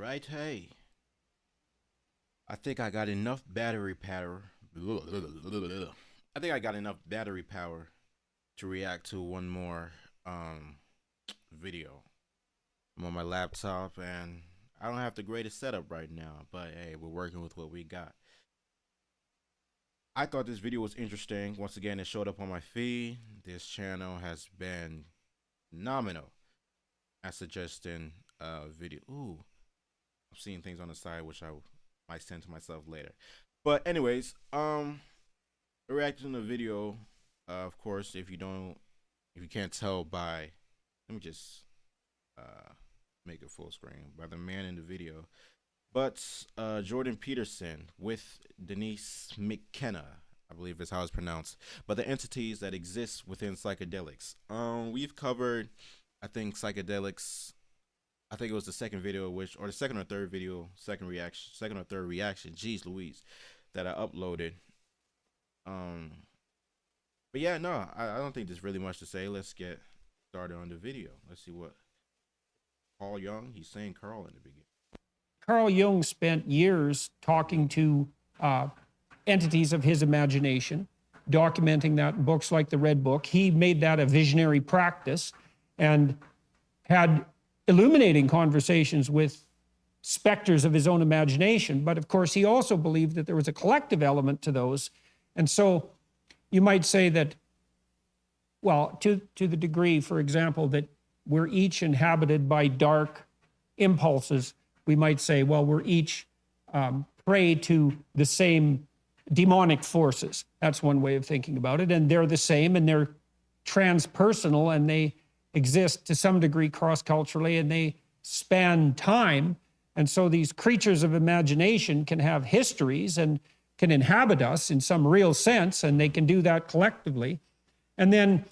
right, hey. I think I got enough battery power. I think I got enough battery power to react to one more um video. I'm on my laptop and I don't have the greatest setup right now, but hey, we're working with what we got. I thought this video was interesting. Once again, it showed up on my feed. This channel has been phenomenal at suggesting video. Ooh, I'm seeing things on the side which I might send to myself later. But anyways, reacting to the video, of course, if you can't tell by, let me just make it full screen by the man in the video. But Jordan Peterson with Denise McKenna, I believe is how it's pronounced. But the entities that exist within psychedelics. We've covered, I think, psychedelics. I think it was the second video, or the second or third video, second or third reaction. Jeez Louise, that I uploaded. But yeah, no, I don't think there's really much to say. Let's get started on the video. Let's see what Carl Jung. He's saying Carl in the beginning. Carl Jung spent years talking to entities of his imagination, documenting that in books like the Red Book. He made that a visionary practice and had illuminating conversations with specters of his own imagination. But of course, he also believed that there was a collective element to those. And so you might say that, well, to the degree, for example, that we're each inhabited by dark impulses, we might say, well, we're each prey to the same demonic forces. That's one way of thinking about it. And they're the same, and they're transpersonal, and they exist to some degree cross-culturally, and they span time. And so these creatures of imagination can have histories and can inhabit us in some real sense, and they can do that collectively. And then,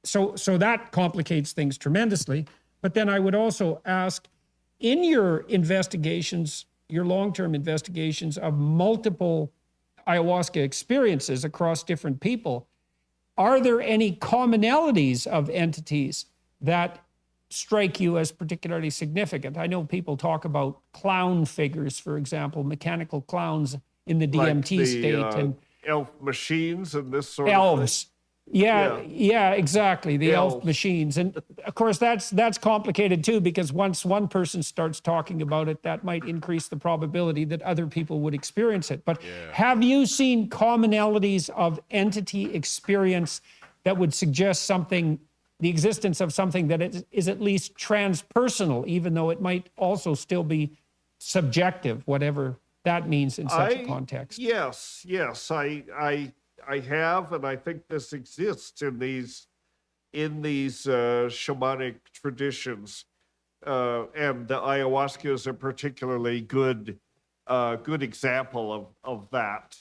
so that complicates things tremendously. But then I would also ask, in your investigations, your long-term investigations of multiple ayahuasca experiences across different people, are there any commonalities of entities that strike you as particularly significant? I know people talk about clown figures, for example, mechanical clowns in the DMT state, and elf machines and this sort of elves. thing. Yeah, exactly. The elf Elves. machines. And of course, that's complicated too, because once one person starts talking about it, that might increase the probability that other people would experience it. But have you seen commonalities of entity experience that would suggest something, the existence of something that is at least transpersonal, even though it might also still be subjective, whatever that means in such a context? Yes, I have, and I think this exists in these shamanic traditions, and the ayahuasca is a particularly good example of that.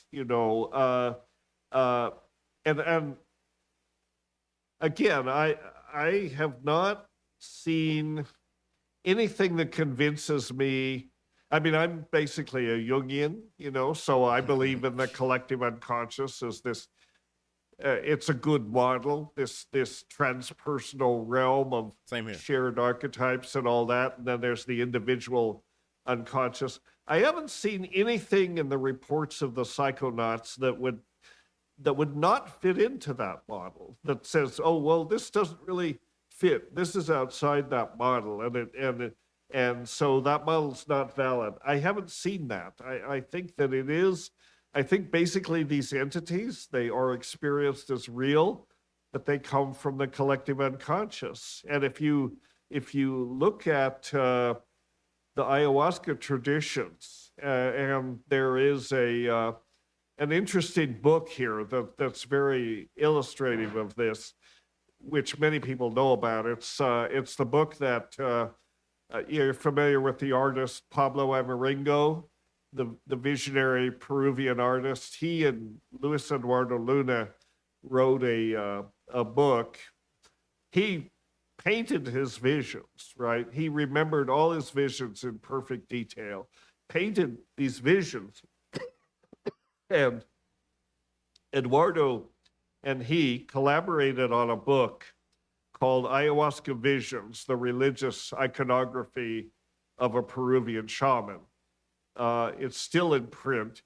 And again, I have not seen anything that convinces me. I mean, I'm basically a Jungian, so I believe in the collective unconscious as this, it's a good model, this transpersonal realm of shared archetypes and all that. And then there's the individual unconscious. I haven't seen anything in the reports of the psychonauts that would not fit into that model, that says, oh, well, this doesn't really fit. This is outside that model. And so that model's not valid. I haven't seen that. I think that it is. I think basically these entities, they are experienced as real, but they come from the collective unconscious. And if you look at the ayahuasca traditions, and there is an interesting book here that's very illustrative of this, which many people know about. It's the book that. You're familiar with the artist Pablo Amaringo, the visionary Peruvian artist. He and Luis Eduardo Luna wrote a book. He painted his visions, right? He remembered all his visions in perfect detail, painted these visions. And Eduardo and he collaborated on a book called Ayahuasca Visions, the religious iconography of a Peruvian shaman. It's still in print.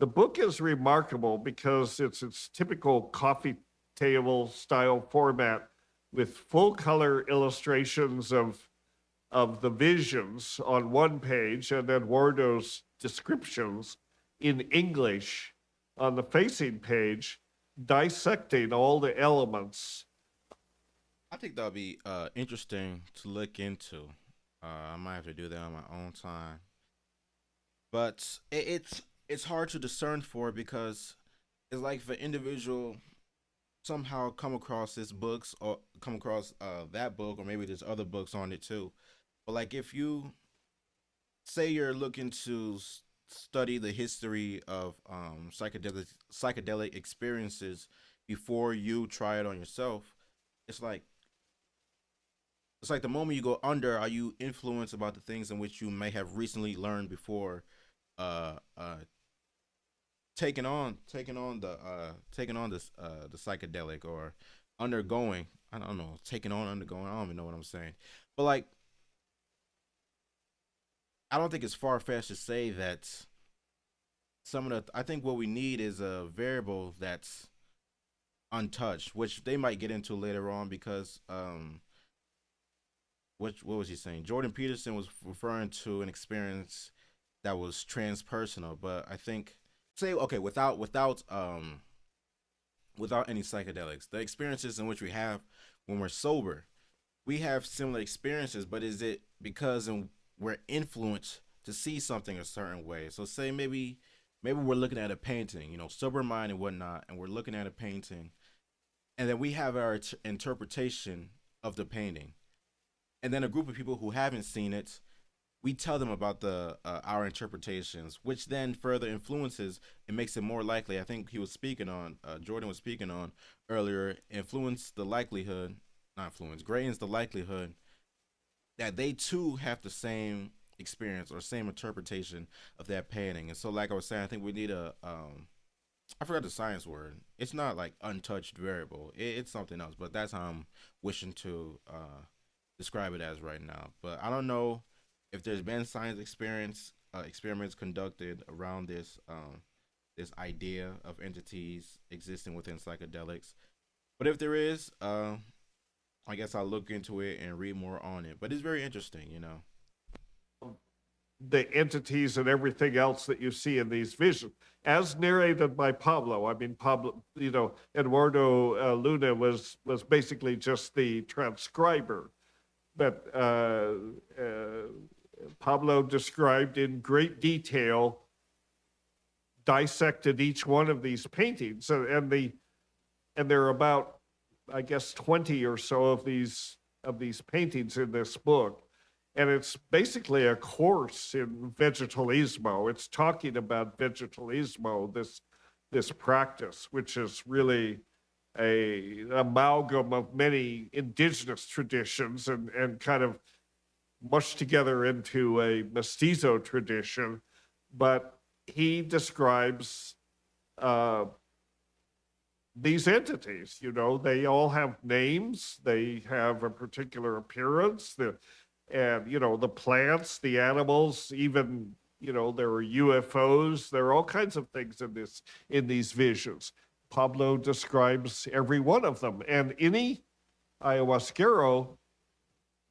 The book is remarkable because it's its typical coffee table style format with full color illustrations of the visions on one page and Eduardo's descriptions in English on the facing page, dissecting all the elements. I think that'll be interesting to look into. I might have to do that on my own time, but it's hard to discern for it because it's like if an individual somehow come across this books or come across that book or maybe there's other books on it too. But like if you say you're looking to study the history of psychedelic experiences before you try it on yourself, it's like it's like the moment you go under, are you influenced about the things in which you may have recently learned before uh uh taking on this the psychedelic or undergoing, I don't know, taking on undergoing, I don't even know what I'm saying. But like I don't think it's far fetched to say that some of the I think what we need is a variable that's untouched, which they might get into later on because what was he saying? Jordan Peterson was referring to an experience that was transpersonal, but I think say okay without any psychedelics, the experiences in which we have when we're sober, we have similar experiences, but is it because we're influenced to see something a certain way? So say maybe we're looking at a painting, you know, sober mind and whatnot, and we're looking at a painting, and then we have our interpretation of the painting, and then a group of people who haven't seen it, we tell them about the our interpretations, which then further influences and makes it more likely. I think he was speaking on Jordan was speaking on earlier. Influence the likelihood, not influence, grades the likelihood that they too have the same experience or same interpretation of that painting. And so, like I was saying, I think we need a I forgot the science word. It's not like untouched variable. It's something else, but that's how I'm wishing to describe it as right now. But I don't know if there's been science experiments conducted around this idea of entities existing within psychedelics. But if there is, I guess I'll look into it and read more on it. But it's very interesting, you know. The entities and everything else that you see in these visions, as narrated by Pablo. I mean, Pablo, you know, Eduardo Luna was basically just the transcriber, but Pablo described in great detail, dissected each one of these paintings, and there are about, I guess, 20 or so of these paintings in this book. And it's basically a course in vegetalismo. It's talking about vegetalismo, this practice, which is really a amalgam of many indigenous traditions and kind of mushed together into a mestizo tradition. But he describes these entities. You know, they all have names. They have a particular appearance. And you know, the plants, the animals, even, you know, there are UFOs. There are all kinds of things in these visions. Pablo describes every one of them, and any ayahuasquero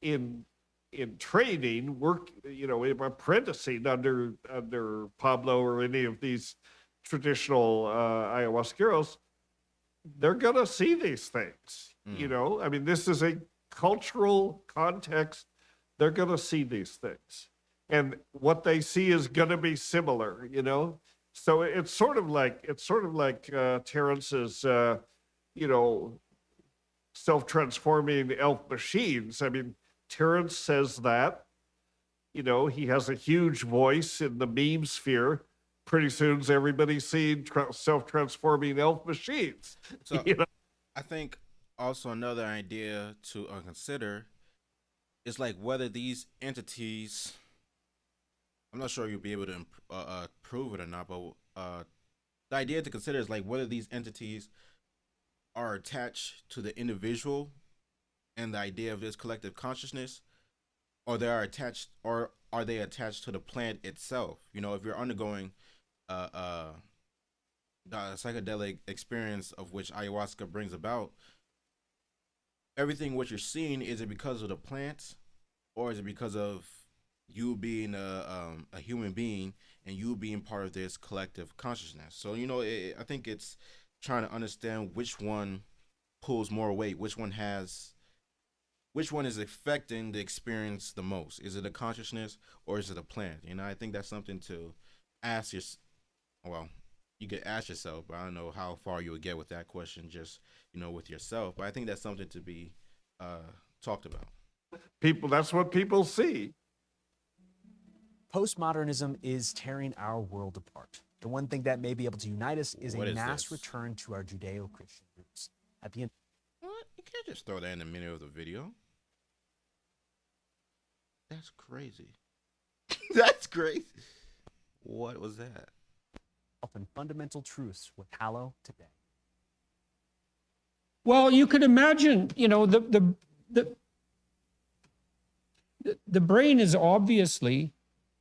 in training, work, you know, apprenticing under Pablo or any of these traditional ayahuasqueros, they're gonna see these things. You know, I mean, this is a cultural context. They're going to see these things, and what they see is going to be similar, you know. So it's sort of like Terence's, you know, self-transforming elf machines. I mean, Terence says that, you know, he has a huge voice in the meme sphere. Pretty soon, everybody's seeing self-transforming elf machines. So You know, I think also another idea to consider is like whether these entities, I'm not sure you'll be able to prove it or not, but the idea to consider is like whether these entities are attached to the individual and the idea of this collective consciousness, or they are attached, or are they attached to the plant itself? You know, if you're undergoing the psychedelic experience of which ayahuasca brings about, everything what you're seeing, is it because of the plants, or is it because of you being a human being and you being part of this collective consciousness? So you know, I think it's trying to understand which one pulls more weight, which one is affecting the experience the most. Is it a consciousness or is it a plant? You know, I think that's something to ask your, well, you could ask yourself, but I don't know how far you would get with that question, just, you know, with yourself. But I think that's something to be talked about. People, that's what people see. Postmodernism is tearing our world apart. The one thing that may be able to unite us is What a is mass this? return to our Judeo-Christian roots. At the end, What? You can't just throw that in the middle of the video. That's crazy. That's crazy. What was that? and fundamental truths would hallow today. Well, you could imagine, you know, the brain is obviously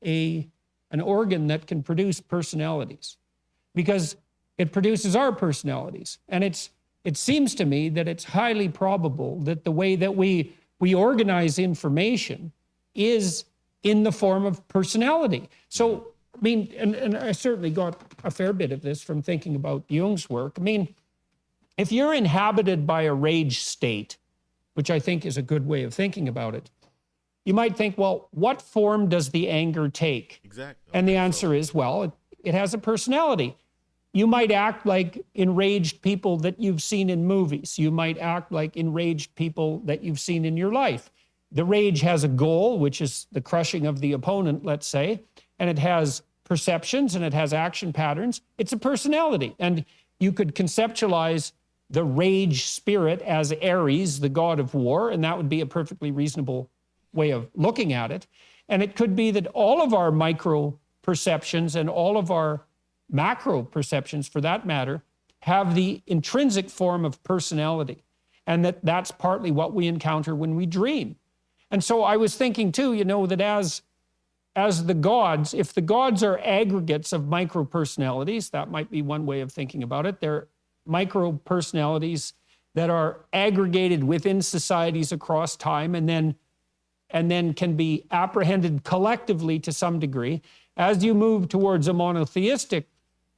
an organ that can produce personalities, because it produces our personalities. And it seems to me that it's highly probable that the way that we organize information is in the form of personality. So, I mean, and I certainly got a fair bit of this from thinking about Jung's work. I mean, if you're inhabited by a rage state, which I think is a good way of thinking about it, you might think, well, what form does the anger take? Exactly. And the answer is, well, it has a personality. You might act like enraged people that you've seen in movies. You might act like enraged people that you've seen in your life. The rage has a goal, which is the crushing of the opponent, let's say, and it has perceptions and it has action patterns. It's a personality. And you could conceptualize the rage spirit as Ares, the god of war, and that would be a perfectly reasonable way of looking at it. And it could be that all of our micro perceptions and all of our macro perceptions, for that matter, have the intrinsic form of personality, and that's partly what we encounter when we dream. And so I was thinking too, you know, that as the gods, if the gods are aggregates of micro personalities, that might be one way of thinking about it. They're micro personalities that are aggregated within societies across time and then can be apprehended collectively to some degree. As you move towards a monotheistic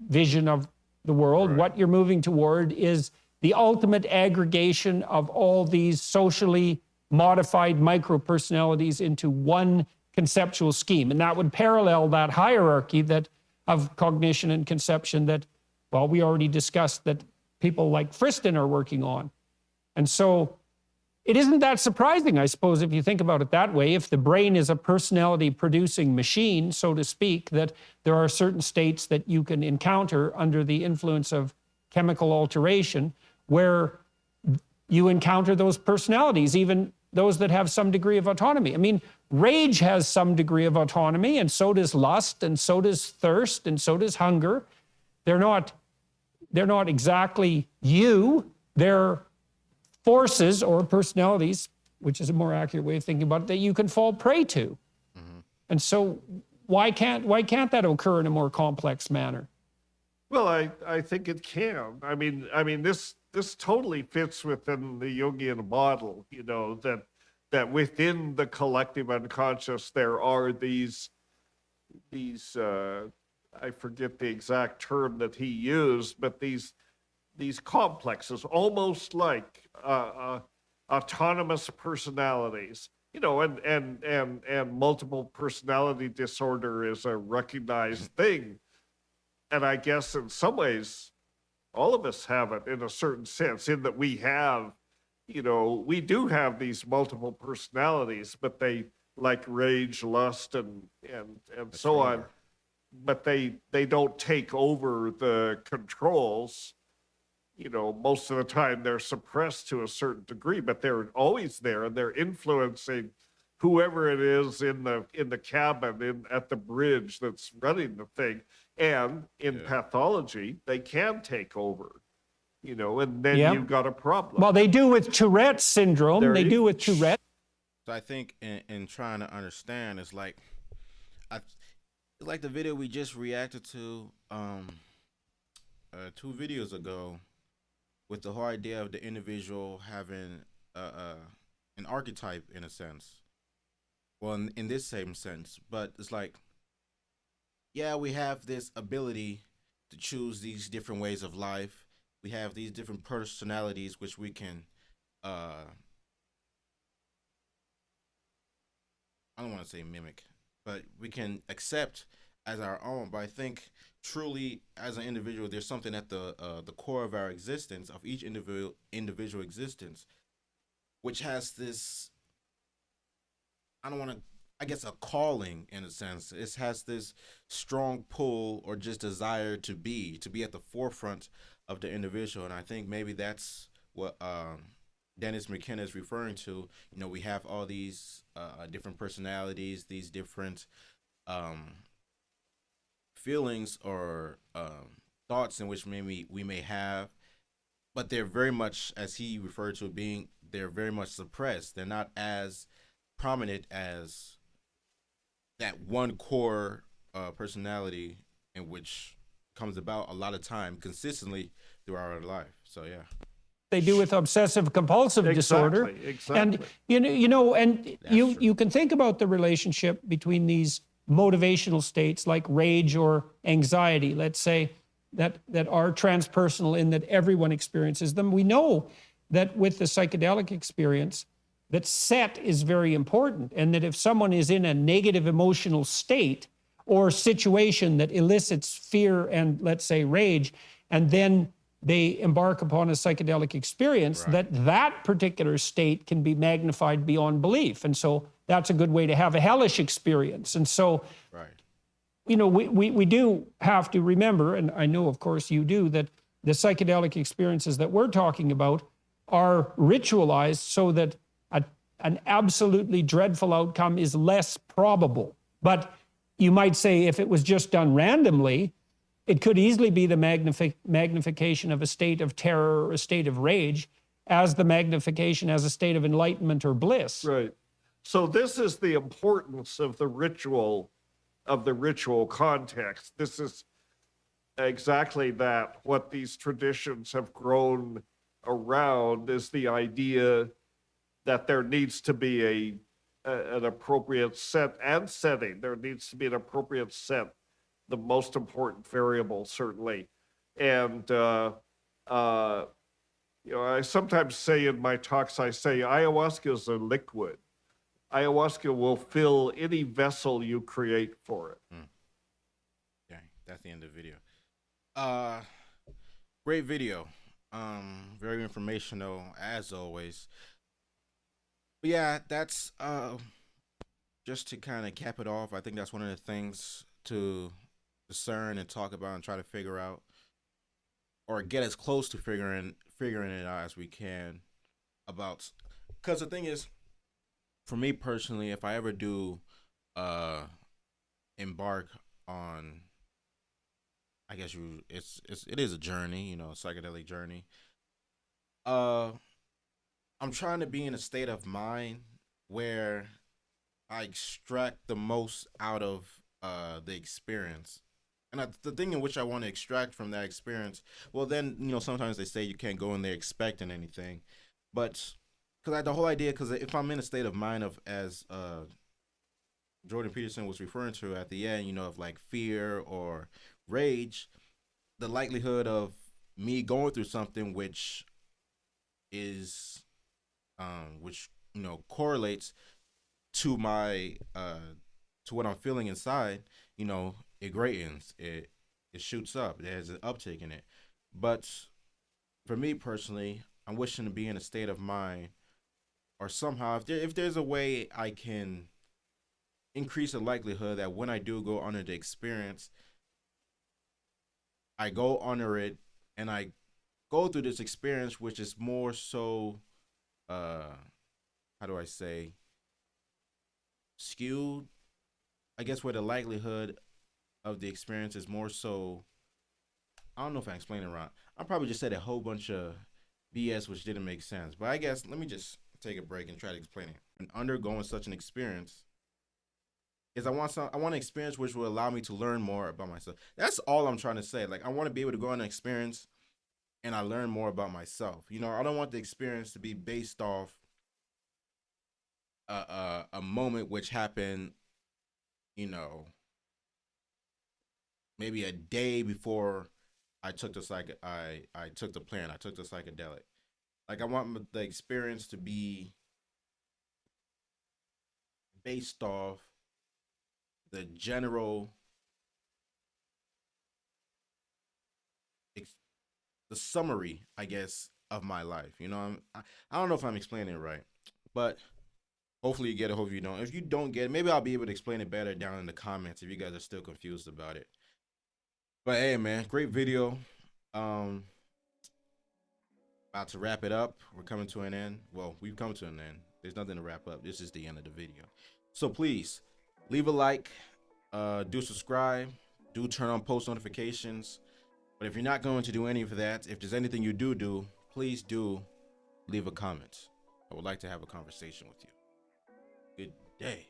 vision of the world, Right. what you're moving toward is the ultimate aggregation of all these socially modified micro-personalities into one conceptual scheme. And that would parallel that hierarchy that of cognition and conception that, well, we already discussed that people like Friston are working on. And so it isn't that surprising, I suppose, if you think about it that way, if the brain is a personality-producing machine, so to speak, that there are certain states that you can encounter under the influence of chemical alteration where you encounter those personalities, even those that have some degree of autonomy. I mean, rage has some degree of autonomy, and so does lust, and so does thirst, and so does hunger. They're not exactly you. They're forces or personalities, which is a more accurate way of thinking about it, that you can fall prey to. Mm-hmm. And so why can't that occur in a more complex manner? Well, I think it can. I mean, this totally fits within the Jungian model, you know, that within the collective unconscious there are these I forget the exact term that he used, but these complexes, almost like autonomous personalities, you know, and multiple personality disorder is a recognized thing. And I guess in some ways, all of us have it in a certain sense, in that we have, you know, we do have these multiple personalities, but they, like rage, lust, and so on, Sure. but they don't take over the controls. You know, most of the time they're suppressed to a certain degree, but they're always there, and they're influencing whoever it is in the cabin, at the bridge that's running the thing. And in Yeah. pathology, they can take over, you know, and then Yeah. you've got a problem. Well, they do with Tourette's syndrome. There They you- do with Tourette's. So I think in trying to understand, it's like I like the video we just reacted to 2 videos ago with the whole idea of the individual having an archetype in a sense. Well, in this same sense, but it's like, yeah, we have this ability to choose these different ways of life. We have these different personalities which we can uh I don't want to say mimic, but we can accept as our own. But I think truly, as an individual, there's something at the core of our existence, of each individual existence, which has this. I don't want to. I guess a calling in a sense. It has this strong pull or just desire to be at the forefront of the individual, and I think maybe that's what Dennis McKenna is referring to. You know, we have all these different personalities, these different um, feelings or thoughts in which maybe we may have, but they're very much, as he referred to it being, they're very much suppressed. They're not as prominent as that one core personality in which comes about a lot of time consistently throughout our life. So yeah. They do with obsessive compulsive disorder. Exactly. And and That's you true. you can think about the relationship between these motivational states like rage or anxiety, let's say, that are transpersonal in that everyone experiences them. We know that with the psychedelic experience, that set is very important, and that if someone is in a negative emotional state or situation that elicits fear and, let's say, rage, and then they embark upon a psychedelic experience, Right. that particular state can be magnified beyond belief. And so that's a good way to have a hellish experience. And so, Right. we do have to remember, and I know, of course, you do, that the psychedelic experiences that we're talking about are ritualized so that an absolutely dreadful outcome is less probable. But you might say if it was just done randomly, it could easily be the magnification of a state of terror or a state of rage as the magnification as a state of enlightenment or bliss. Right. So this is the importance of the ritual context. This is exactly that. What these traditions have grown around is the idea that there needs to be an appropriate set and setting. There needs to be an appropriate set, the most important variable, certainly. And I sometimes say in my talks, I say ayahuasca is a liquid. Ayahuasca will fill any vessel you create for it. Okay, that's the end of the video. Great video. Very informational as always. But yeah, that's just to kind of cap it off. I think that's one of the things to discern and talk about and try to figure out, or get as close to figuring it out as we can about. Because the thing is, for me personally, if I ever do embark on, I guess it is a journey, a psychedelic journey. I'm trying to be in a state of mind where I extract the most out of the experience. And the thing in which I want to extract from that experience, well, then, sometimes they say you can't go in there expecting anything. But because the whole idea, because if I'm in a state of mind of, as Jordan Peterson was referring to at the end, of like fear or rage, the likelihood of me going through something which is which correlates to my to what I'm feeling inside, it greatens, it shoots up, there's an uptick in it. But for me personally, I'm wishing to be in a state of mind, or somehow if there's a way I can increase the likelihood that when I do go under the experience, I go under it and I go through this experience, which is more so how do I say, skewed, I guess, where the likelihood of the experience is more so, I don't know if I explained it wrong. I probably just said a whole bunch of BS which didn't make sense, but I guess let me just take a break and try to explain it. When undergoing such an experience, is I want an experience which will allow me to learn more about myself. That's all I'm trying to say. Like I want to be able to go on an experience and I learn more about myself. You know, I don't want the experience to be based off a moment which happened, you know, maybe a day before I took the I took the plan, I took the psychedelic. Like I want the experience to be based off the general ex- the summary, I guess, of my life. You know, I don't know if I'm explaining it right, but hopefully you get it. Hopefully you don't. If you don't get it, maybe I'll be able to explain it better down in the comments if you guys are still confused about it. But hey, man, great video. Um, About to wrap it up. We're coming to an end. Well, we've come to an end. There's nothing to wrap up. This is the end of the video. So please leave a like, do subscribe, do turn on post notifications. But if you're not going to do any of that, if there's anything you do, please do leave a comment. I would like to have a conversation with you. Good day.